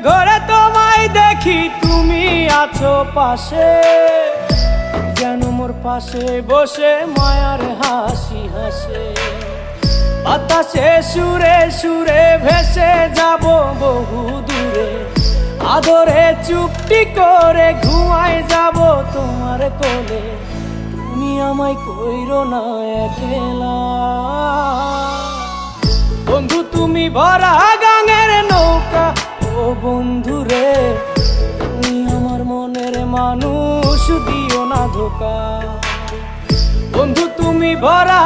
ঘরে তোমায় দেখি তুমি আছো পাশে, যেন মোর পাশে বসে মায়ার হাসি হাসে। বাতাসে সুরে সুরে ভেসে যাব বহু দূরে, আদরে চুপটি করে ঘুমায় যাব তোমার কোলে। তুমি আমায় কইরো না একলা বন্ধু, তুমি ভরা গাঙের নৌকা। ও বন্ধু রে, তুমি আমার মনের মানুষ, দিও না ধোকা। বন্ধু তুমি ভরা